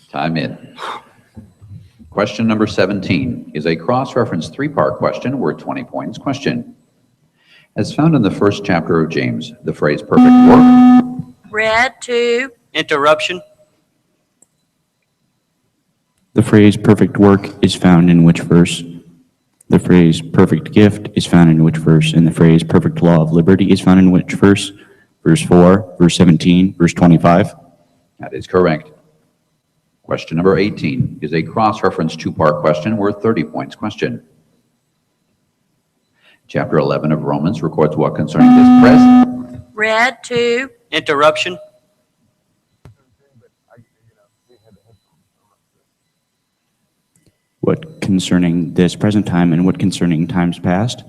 Time in. Question number 17 is a cross-reference three-part question worth 20 points. Question. As found in the first chapter of James, the phrase perfect work. Read to. Interruption. The phrase perfect work is found in which verse? The phrase perfect gift is found in which verse? And the phrase perfect law of liberty is found in which verse? Verse 4, verse 17, verse 25? That is correct. Question number 18 is a cross-reference two-part question worth 30 points. Question. Chapter 11 of Romans records what concerning this present. Read to. Interruption. What concerning this present time and what concerning times past?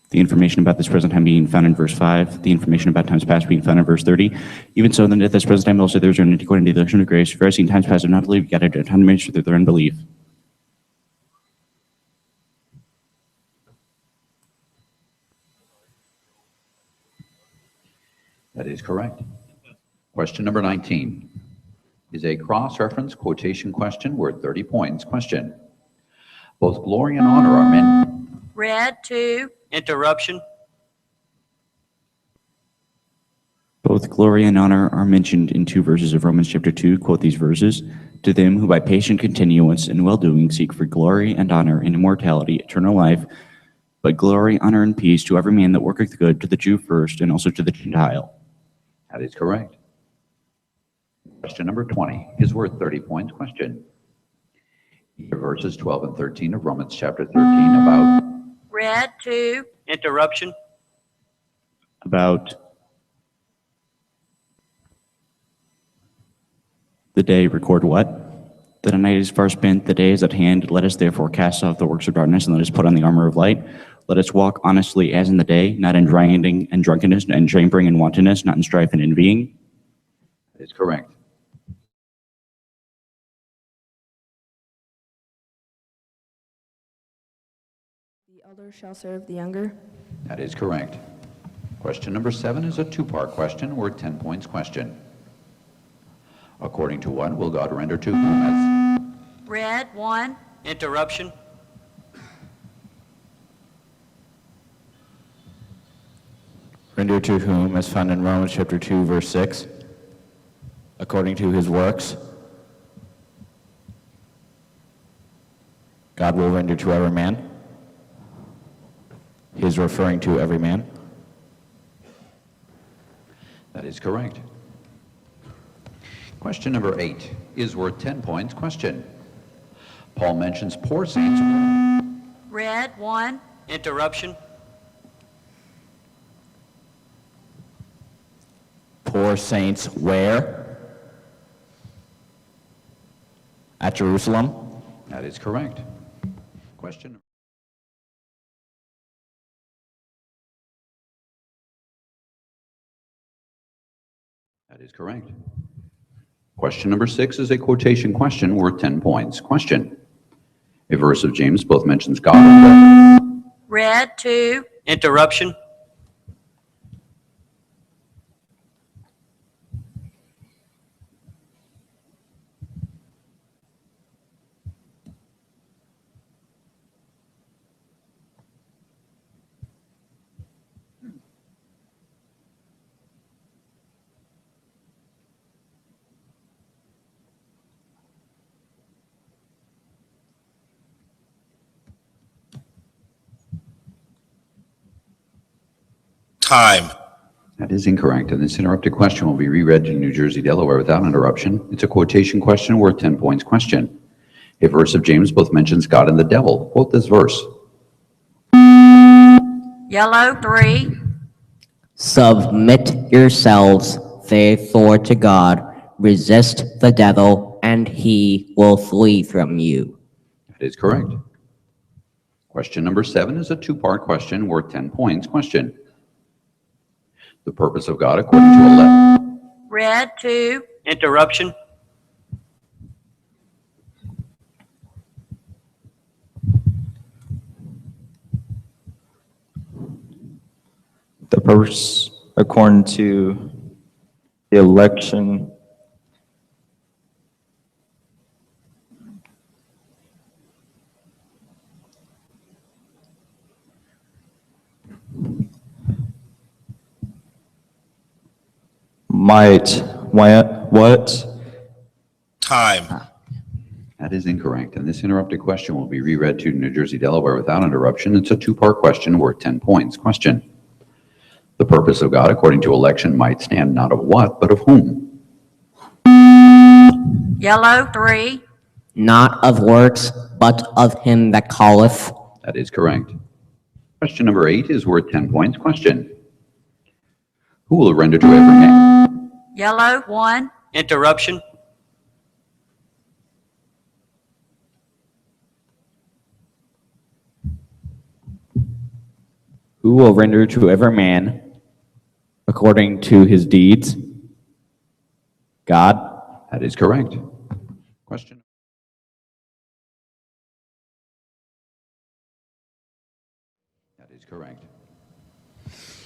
The information about this present time being found in verse 5, the information about times past being found in verse 30. Even so, then at this present time also there is unity according to the election of grace, for as in times past have not believed, yet at a time minister through their unbelief. That is correct. Question number 19 is a cross-reference quotation question worth 30 points. Question. Both glory and honor are meant. Read to. Interruption. Both glory and honor are mentioned in two verses of Romans chapter 2. Quote these verses. To them who by patient continuance and well-doing seek for glory and honor and immortality, eternal life, but glory, honor, and peace to every man that worketh good, to the Jew first, and also to the Gentile. That is correct. Question number 20 is worth 30 points. Question. Verses 12 and 13 of Romans chapter 13 about. Read to. Interruption. About the day record what? That a night is far spent, the day is at hand. Let us therefore cast off the works of darkness, and let us put on the armor of light. Let us walk honestly as in the day, not in grinding and drunkenness, and chambering and wantonness, not in strife and envying. That is correct. The elder shall serve the younger. That is correct. Question number 7 is a two-part question worth 10 points. Question. According to what will God render to whom as. Read 1. Interruption. Render to whom, as found in Romans chapter 2, verse 6, according to his works, God will render to every man. He is referring to every man. That is correct. Question number 8 is worth 10 points. Question. Paul mentions poor saints. Read 1. Interruption. Poor saints where? At Jerusalem. That is correct. Question. That is correct. Question number 6 is a quotation question worth 10 points. Question. A verse of James both mentions God and Read 2. Interruption. Time. That is incorrect, and this interrupted question will be reread in New Jersey, Delaware without interruption. It's a quotation question worth 10 points. Question. A verse of James both mentions God and the devil. Quote this verse. Yellow 3. Submit yourselves, therefore, to God. Resist the devil, and he will flee from you. That is correct. Question number 7 is a two-part question worth 10 points. Question. The purpose of God according to 11. Read 2. Interruption. The purpose according to election might, what? Time. That is incorrect, and this interrupted question will be reread to New Jersey, Delaware without interruption. It's a two-part question worth 10 points. Question. The purpose of God, according to election, might stand not of what, but of whom? Yellow, 3. Not of works, but of him that calleth. That is correct. Question number 8 is worth 10 points. Question. Who will render to every man? Yellow, 1. Interruption. Who will render to every man according to his deeds? God. That is correct. Question. That is correct.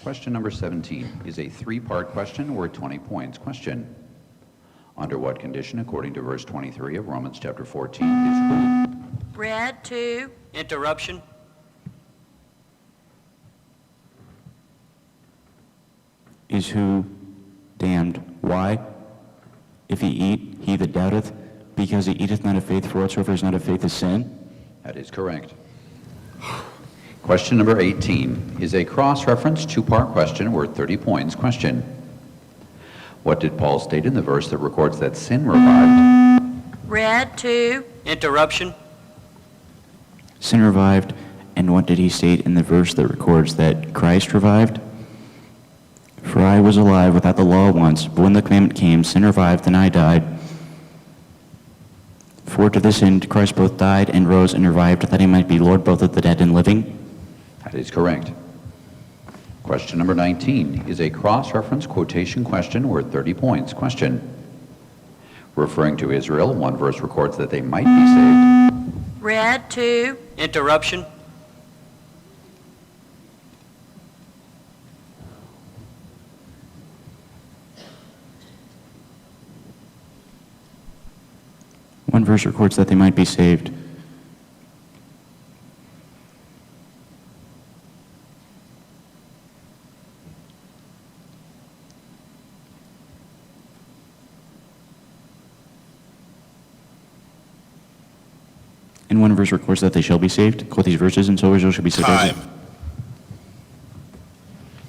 Question number 17 is a three-part question worth 20 points. Question. Under what condition, according to verse 23 of Romans chapter 14, is who? Red, 2. Interruption. Is who damned? Why? If he eat, he that doubteth, because he eateth not of faith, for whatsoever is not of faith is sin. That is correct. Question number 18 is a cross-reference two-part question worth 30 points. Question. What did Paul state in the verse that records that sin revived? Red, 2. Interruption. Sin revived, and what did he state in the verse that records that Christ revived? For I was alive without the law once, but when the commandment came, sin revived, and I died. For to this end Christ both died and rose and revived, that he might be Lord both of the dead and living. That is correct. Question number 19 is a cross-reference quotation question worth 30 points. Question. Referring to Israel, one verse records that they might be saved. Red, 2. Interruption. One verse records that they might be saved. And one verse records that they shall be saved. Quote these verses, and so Israel shall be saved. Time.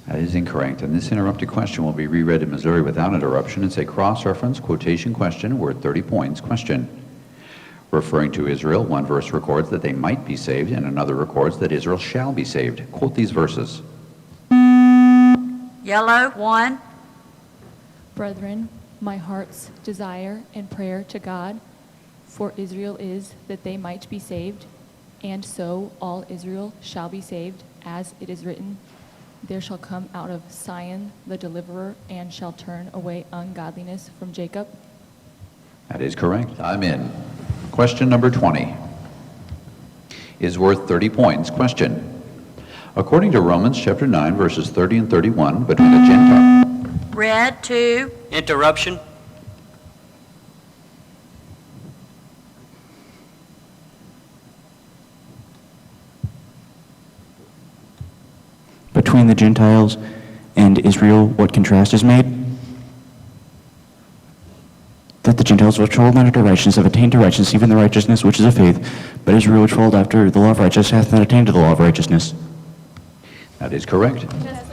That is incorrect, and this interrupted question will be reread in Missouri without interruption. It's a cross-reference quotation question worth 30 points. Question. Referring to Israel, one verse records that they might be saved, and another records that Israel shall be saved. Quote these verses. Yellow, 1. Brethren, my heart's desire and prayer to God for Israel is that they might be saved, and so all Israel shall be saved, as it is written, there shall come out of Sion the deliverer, and shall turn away ungodliness from Jacob. That is correct. I'm in. Question number 20 is worth 30 points. Question. According to Romans chapter 9, verses 30 and 31, between the Gentiles. Red, 2. Interruption. Between the Gentiles and Israel, what contrast is made? That the Gentiles which followed not after righteousness have attained to righteousness, even the righteousness which is of faith. But Israel which followed after the law of righteousness hath not attained to the law of righteousness. That is correct. Just